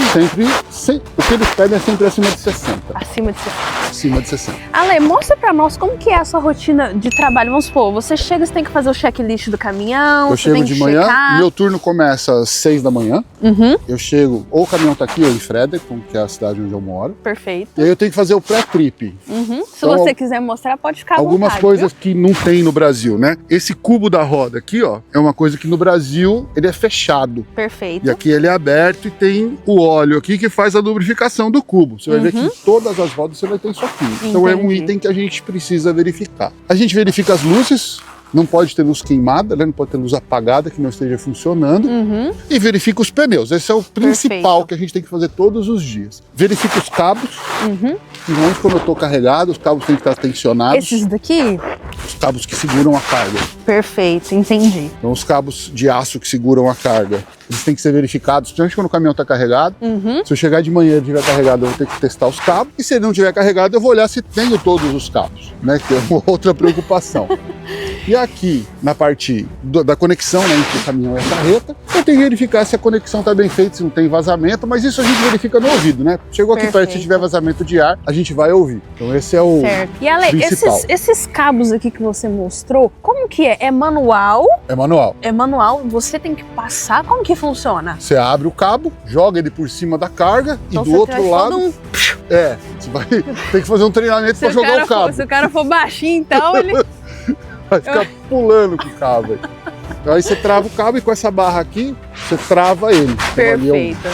o que eles pedem é sempre acima de 60. acima de 60. Acima de 60. Ale, mostra pra nós como que é a sua rotina de trabalho. Vamos supor, você chega, você tem que fazer o checklist do caminhão, Eu você chego tem de que manhã, checar. meu turno começa às 6 da manhã. Uhum, Eu chego, ou o caminhão tá aqui, ou em Fredericton, que é a cidade onde eu moro. perfeito. E aí eu tenho que fazer o pré-trip. Uhum. Se Então, você quiser mostrar, pode ficar à Algumas vontade, coisas que não tem no Brasil, né? Esse cubo da roda aqui, ó, é uma coisa que no Brasil ele é fechado. viu? Perfeito. E aqui ele é aberto e tem o óleo aqui que faz a lubrificação do cubo. Você vai ver que em todas as rodas você vai ter isso aqui. Então é um Entendi. item que a gente precisa verificar. A gente verifica as luzes. Não pode ter luz queimada, né? Não pode ter luz apagada que não esteja funcionando. Uhum. E verifica os pneus. Esse é o principal Perfeito. que a gente tem que fazer todos os dias. Verifica os cabos. Uhum. Principalmente quando eu estou carregado, os cabos têm que estar tensionados. Esses daqui? Os cabos que seguram a carga. Perfeito, entendi. Então os cabos de aço que seguram a carga, eles têm que ser verificados, principalmente quando o caminhão está carregado. Uhum. Se eu chegar de manhã e ele estiver carregado, eu vou ter que testar os cabos. E se ele não estiver carregado, eu vou olhar se tenho todos os cabos, né? Que é uma outra preocupação. E aqui, na parte da conexão, né, entre o caminhão e a carreta, eu tenho que verificar se a conexão está bem feita, se não tem vazamento, mas isso a gente verifica no ouvido, né? Chegou aqui perto, se tiver vazamento de ar, a gente vai ouvir. Então esse é o E Ale, principal. esses cabos aqui que você mostrou, como que é? É manual? É manual. É manual, você tem que passar, como que funciona? Você abre o cabo, joga ele por cima da carga Então e do outro lado... você vai ter que fazer um treinamento para jogar o cabo. Se o cara for baixinho, então ele... Vai ficar pulando com o cabo. Aí você trava o cabo e com essa barra aqui, você trava ele. Perfeito.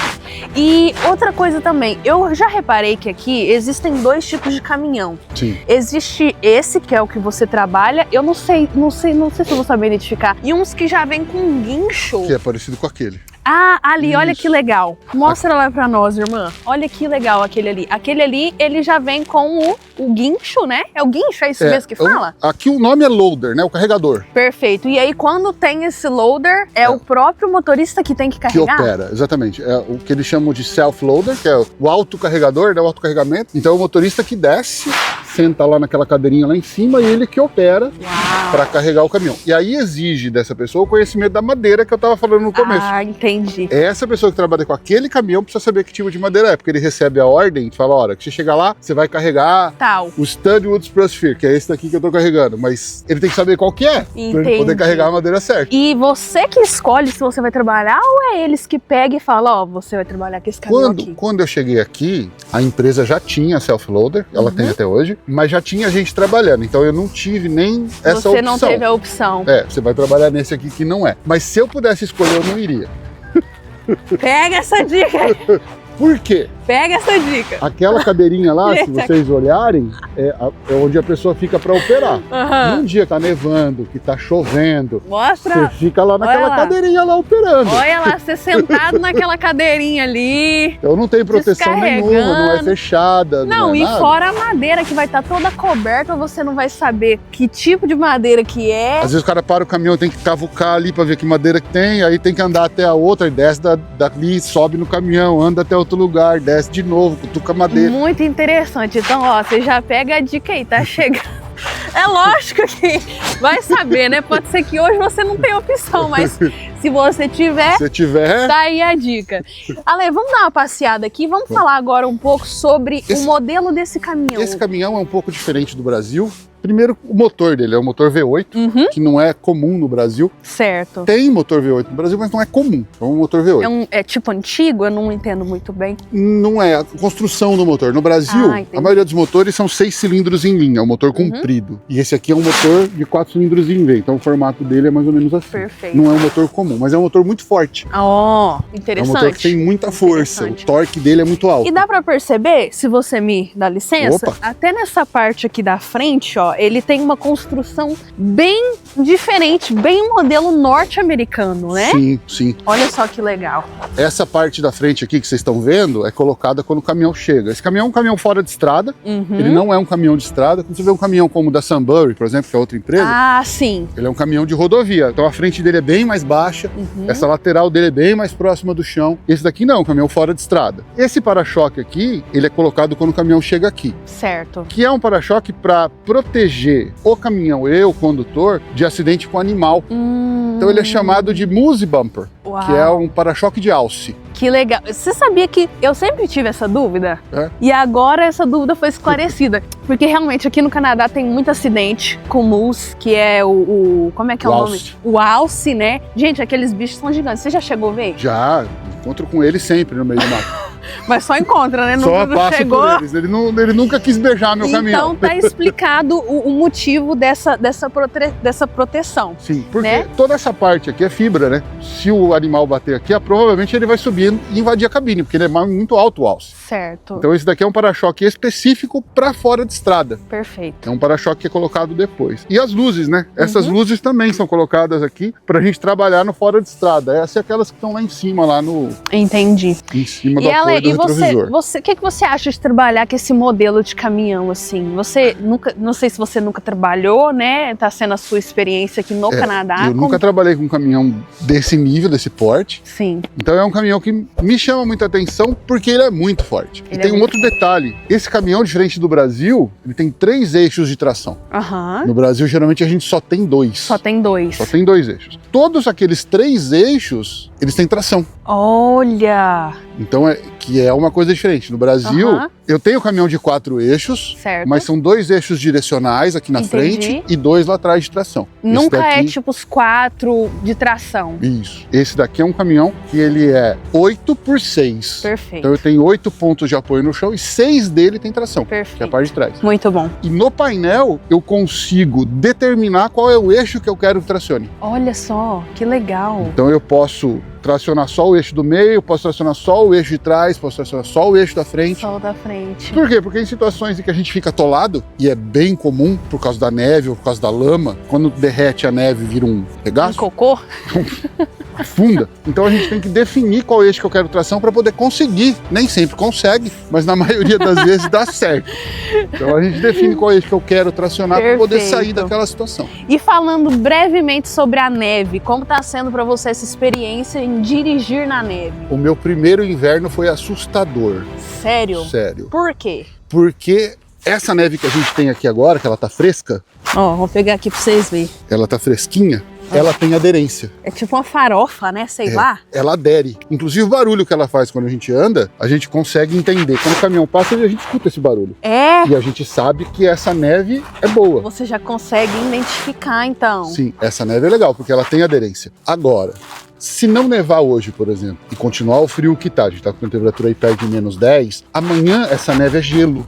E outra coisa também, eu já reparei que aqui existem 2 tipos de caminhão. Sim. Existe esse, que é o que você trabalha, eu não sei se eu vou saber identificar. E uns que já vem com guincho. Que é parecido com aquele. Ah, ali, Isso. Olha que legal. Mostra lá pra nós, irmã. Olha que legal aquele ali. Aquele ali, ele já vem com o guincho, né? É o guincho, é isso mesmo que fala? Aqui o nome é loader, né? O carregador. Perfeito. E aí, quando tem esse loader, é o próprio motorista que tem que carregar? Que opera, exatamente. É o que eles chamam de self-loader, que é o autocarregador, né? O autocarregamento. Então é o motorista que desce, senta lá naquela cadeirinha lá em cima e ele que opera para carregar o caminhão. E aí exige dessa pessoa o conhecimento da madeira que eu tava falando no começo. Ah, entendi. Essa pessoa que trabalha com aquele caminhão precisa saber que tipo de madeira é, porque ele recebe a ordem e fala, olha, que você chegar lá, você vai carregar o Studwood Spruce Fir, que é esse daqui que eu tô carregando, mas ele tem que saber qual que é, para ele poder carregar a madeira certa. E você que escolhe se você vai trabalhar ou é eles que pegam e falam, ó, você vai trabalhar com esse caminhão aqui? Quando eu cheguei aqui, a empresa já tinha self-loader, ela tem até hoje, mas já tinha gente trabalhando, então eu não tive nem essa opção. Você não teve a opção. Você vai trabalhar nesse aqui que não é. Mas se eu pudesse escolher, eu não iria. Pega essa dica aí. Por quê? Pega essa dica. Aquela cadeirinha lá, se vocês olharem, é onde a pessoa fica para operar. Num dia que tá nevando, que tá chovendo, mostra. Você fica lá naquela cadeirinha lá operando. Olha lá, você sentado naquela cadeirinha ali. Então não tem proteção nenhuma, não é fechada. Não, é e nada. fora a madeira que vai estar toda coberta, você não vai saber que tipo de madeira que é. Às vezes o cara para o caminhão, tem que cavucar ali para ver que madeira que tem, aí tem que andar até a outra e desce dali, sobe no caminhão, anda até outro lugar, desce de novo, cutuca madeira. Muito interessante. Então, ó, você já pega a dica aí, tá chegando. É lógico que vai saber, né? Pode ser que hoje você não tenha opção, mas se você tiver, tá aí a dica. Ale, vamos dar uma passeada aqui, vamos falar agora um pouco sobre o modelo desse caminhão. Esse caminhão é um pouco diferente do Brasil. Primeiro, o motor dele é um motor V8, que não é comum no Brasil. Certo. Tem motor V8 no Brasil, mas não é comum. É um motor V8. É tipo antigo? Eu não entendo muito bem. Não é a construção do motor. No Brasil, a maioria dos motores são 6 cilindros em linha, é um motor comprido. E esse aqui é um motor de 4 cilindros em V. Então o formato dele é mais ou menos assim. Perfeito. Não é um motor comum, mas é um motor muito forte. Interessante. É um motor que tem muita força. O torque dele é muito alto. E dá pra perceber, se você me dá licença, até nessa parte aqui da frente, ó, ele tem uma construção bem diferente, bem modelo norte-americano, né? Sim, sim. Olha só que legal. Essa parte da frente aqui que vocês estão vendo é colocada quando o caminhão chega. Esse caminhão é um caminhão fora de estrada, ele não é um caminhão de estrada. Quando você vê um caminhão como o da Sunbury, por exemplo, que é outra empresa, sim. Ele é um caminhão de rodovia, então a frente dele é bem mais baixa, essa lateral dele é bem mais próxima do chão. Esse daqui não, é um caminhão fora de estrada. Esse para-choque aqui, ele é colocado quando o caminhão chega aqui. Certo. Que é um para-choque para proteger o caminhão e o condutor de acidente com animal. Então ele é chamado de Muse Bumper, que é um para-choque de alce. Que legal. Você sabia que eu sempre tive essa dúvida? E agora essa dúvida foi esclarecida. Porque realmente aqui no Canadá tem muito acidente com mousse, que é como é que é o nome? Alce. O alce, né? Gente, aqueles bichos são gigantes. Você já chegou a ver? Já, encontro com ele sempre no meio do mato. Mas só encontra, né? Só passa chegou. por eles. Ele nunca quis beijar meu caminhão. Então tá explicado o motivo dessa proteção. Sim, porque toda essa parte aqui é fibra, né? Se o animal bater aqui, provavelmente ele vai subir e invadir a cabine, porque ele é muito alto o alce. Certo. Então esse daqui é um para-choque específico para fora de estrada. Perfeito. É um para-choque que é colocado depois. E as luzes, né? Essas luzes também são colocadas aqui para a gente trabalhar no fora de estrada. Essas são aquelas que estão lá em cima, lá no... Entendi. Em cima e do apoio. do retrovisor. O que você acha de trabalhar com esse modelo de caminhão, assim? Você nunca, não sei se você nunca trabalhou, né? Tá sendo a sua experiência aqui no Canadá. Eu nunca trabalhei com um caminhão desse nível, desse porte. Sim. Então é um caminhão que me chama muita atenção porque ele é muito forte. E tem um outro detalhe. Esse caminhão, diferente do Brasil, ele tem 3 eixos de tração. No Brasil, geralmente, a gente só tem 2. Só tem 2. Só tem 2 eixos. Todos aqueles 3 eixos, eles têm tração. Olha! Então, que é uma coisa diferente. No Brasil, eu tenho caminhão de 4 eixos, mas são 2 eixos direcionais aqui na frente e 2 lá atrás de tração. Nunca é tipo os 4 de tração. Isso. Esse daqui é um caminhão que ele é 8x6. Perfeito. Então eu tenho 8 pontos de apoio no chão e 6 dele tem tração. Perfeito. Que é a parte de trás. Muito bom. E no painel eu consigo determinar qual é o eixo que eu quero que tracione. Olha só, que legal. Então eu posso tracionar só o eixo do meio, posso tracionar só o eixo de trás, posso tracionar só o eixo da frente. Só o da frente. Por quê? Porque em situações em que a gente fica atolado, e é bem comum por causa da neve ou por causa da lama, quando derrete a neve vira um regaço. Um cocô. Afunda. Então a gente tem que definir qual eixo que eu quero tração para poder conseguir. Nem sempre consegue, mas na maioria das vezes dá certo. Então a gente define qual eixo que eu quero tracionar para poder sair daquela situação. E falando brevemente sobre a neve, como está sendo para você essa experiência em dirigir na neve? O meu primeiro inverno foi assustador. Sério? Sério. Por quê? Porque essa neve que a gente tem aqui agora, que ela tá fresca. Ó, vou pegar aqui para vocês verem. Ela tá fresquinha. Ela tem aderência. É tipo uma farofa, né? Sei lá. Ela adere. Inclusive o barulho que ela faz quando a gente anda, a gente consegue entender. Quando o caminhão passa, a gente escuta esse barulho. E a gente sabe que essa neve é boa. Você já consegue identificar, então. Sim, essa neve é legal, porque ela tem aderência. Agora, se não nevar hoje, por exemplo, e continuar o frio que tá, a gente tá com a temperatura aí perto de -10, amanhã essa neve é gelo.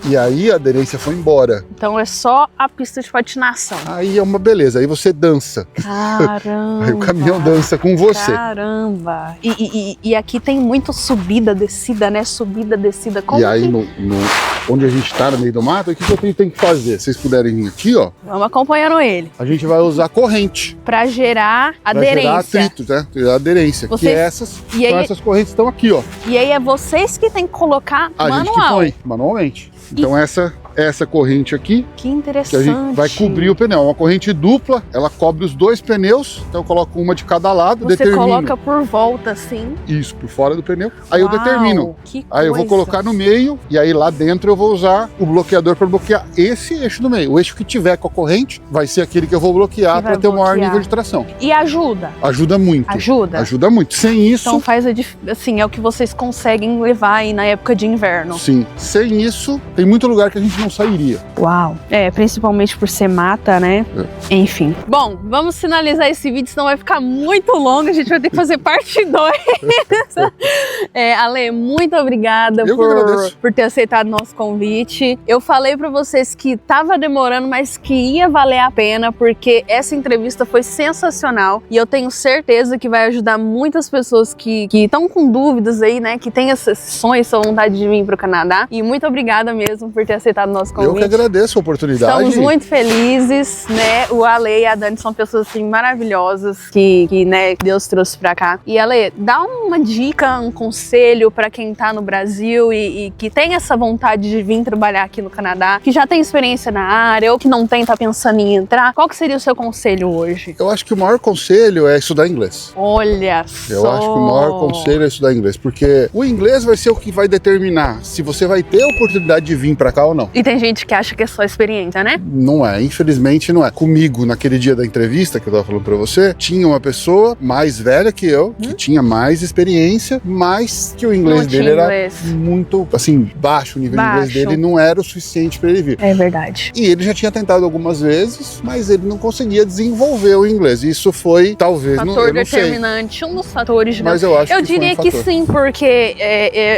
E aí a aderência foi embora. Então é só a pista de patinação. Aí é uma beleza, aí você dança. Caramba! Aí o caminhão dança com você. Caramba! E aqui tem muito subida, descida, né? Subida, descida. Como e aí, onde a gente tá, no meio do mato, o que eu tenho que fazer? Se vocês puderem vir aqui, ó. Vamos acompanhando ele. A gente vai usar corrente. Pra gerar aderência. Gerar atrito, né? Gerar aderência. Que essas correntes estão aqui, ó. E aí é vocês que tem que colocar manual. A gente que põe, manualmente. Então essa corrente aqui, que interessante, que a gente vai cobrir o pneu. Uma corrente dupla, ela cobre os 2 pneus, então eu coloco uma de cada lado, determino. Você coloca por volta, assim? Isso, por fora do pneu. Aí eu determino. Aí eu vou colocar no meio, e aí lá dentro eu vou usar o bloqueador para bloquear esse eixo do meio. O eixo que tiver com a corrente vai ser aquele que eu vou bloquear para ter o maior nível de tração. E ajuda? Ajuda muito. Ajuda? Ajuda muito. Sem isso... Então faz assim, é o que vocês conseguem levar aí na época de inverno. Sim. Sem isso, tem muito lugar que a gente não sairia. Uau! Principalmente por ser mata, né? Enfim. Bom, vamos finalizar esse vídeo, senão vai ficar muito longo, a gente vai ter que fazer parte 2. Ale, muito obrigada por ter aceitado o nosso convite. Eu falei pra vocês que tava demorando, mas que ia valer a pena, porque essa entrevista foi sensacional e eu tenho certeza que vai ajudar muitas pessoas que estão com dúvidas aí, né? Que tem esses sonhos, essa vontade de vir pro Canadá. E muito obrigada mesmo por ter aceitado o nosso convite. Eu que agradeço a oportunidade. Estamos muito felizes, né? O Ale e a Dani são pessoas assim maravilhosas que né, Deus trouxe pra cá. E Ale, dá uma dica, um conselho pra quem tá no Brasil e que tem essa vontade de vir trabalhar aqui no Canadá, que já tem experiência na área ou que não tem, tá pensando em entrar. Qual que seria o seu conselho hoje? Eu acho que o maior conselho é estudar inglês. Olha só! Eu acho que o maior conselho é estudar inglês, porque o inglês vai ser o que vai determinar se você vai ter a oportunidade de vir pra cá ou não. E tem gente que acha que é só experiência, né? Não é, infelizmente não é. Comigo, naquele dia da entrevista que eu tava falando pra você, tinha uma pessoa mais velha que eu, que tinha mais experiência, mas que o inglês dele era muito, assim, baixo. O nível de inglês dele não era o suficiente pra ele vir. É verdade. E ele já tinha tentado algumas vezes, mas ele não conseguia desenvolver o inglês. Isso foi, talvez, fator determinante, um dos fatores. Mas eu acho que diria que sim, porque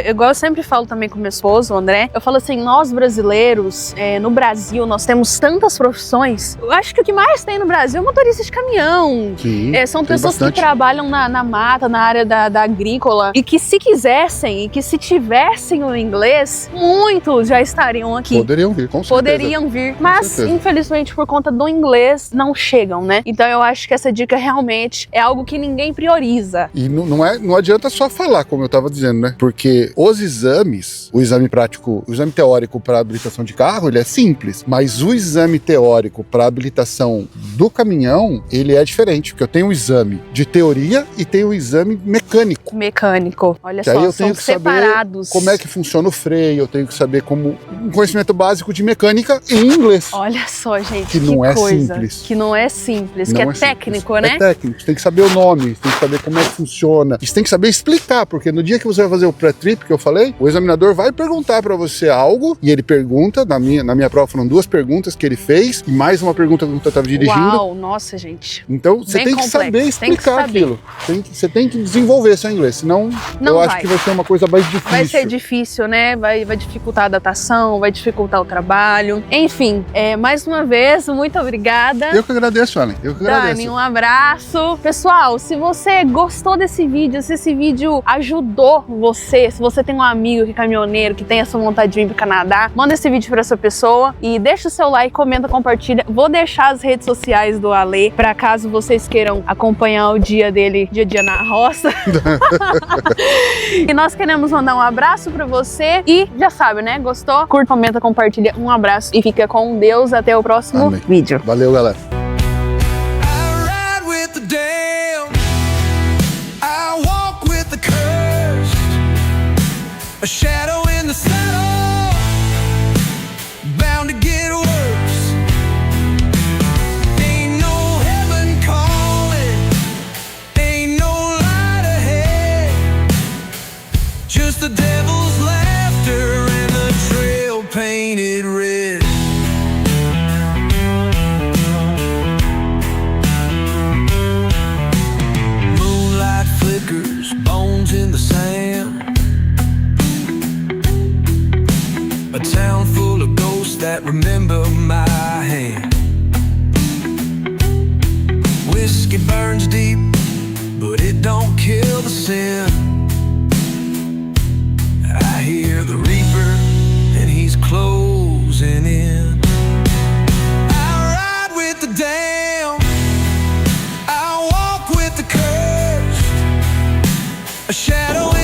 igual eu sempre falo também com meu esposo, o André, eu falo assim, nós brasileiros, caminhoneiros no Brasil, nós temos tantas profissões. Eu acho que o que mais tem no Brasil é motorista de caminhão. Sim, são pessoas bastante. que trabalham na mata, na área da agrícola, e que se quisessem, e que se tivessem o inglês, muitos já estariam aqui. Poderiam vir, com certeza. Poderiam vir, mas infelizmente por conta do inglês não chegam, né? Então eu acho que essa dica realmente é algo que ninguém prioriza. E não adianta só falar, como eu estava dizendo, né? Porque os exames, o exame prático, o exame teórico para habilitação de carro, ele é simples, mas o exame teórico para habilitação do caminhão, ele é diferente, porque eu tenho o exame de teoria e tenho o exame mecânico. Olha que só, aí eu são tenho que separados. saber como é que funciona o freio, eu tenho que saber um conhecimento básico de mecânica em inglês. Olha só, gente, que não é coisa. Simples. Que não é simples, que é técnico, né? É técnico, você tem que saber o nome, você tem que saber como é que funciona, você tem que saber explicar, porque no dia que você vai fazer o pré-trip, que eu falei, o examinador vai perguntar pra você algo, e ele pergunta, na minha prova foram 2 perguntas que ele fez, e mais uma pergunta quando eu tava dirigindo. Uau, nossa, gente. Então, você tem que saber explicar aquilo. Você tem que desenvolver seu inglês, senão eu acho que vai ser uma coisa mais difícil. Vai ser difícil, né? Vai dificultar a adaptação, vai dificultar o trabalho. Enfim, mais uma vez, muito obrigada. Eu que agradeço, Ellen. Eu que agradeço. Dani, um abraço. Pessoal, se você gostou desse vídeo, se esse vídeo ajudou você, se você tem um amigo que é caminhoneiro, que tem essa vontade de vir para o Canadá, manda esse vídeo para essa pessoa e deixa o seu like, comenta, compartilha. Vou deixar as redes sociais do Ale para caso vocês queiram acompanhar o dia dele, dia a dia na roça. E nós queremos mandar um abraço para você e já sabe, né? Gostou? Curta, comenta, compartilha. Um abraço e fica com Deus. Até o próximo vídeo. Valeu, galera. A shadow in the saddle, bound to get worse. Ain't no heaven calling, ain't no light ahead. Just the devil's laughter and the trail painted red. Moonlight flickers, bones in the sand. A town full of ghosts that remember my hand. Whiskey burns deep, but it don't kill the sin. I hear the reaper, and he's closing in. I ride with the damned, I walk with the cursed. A shadow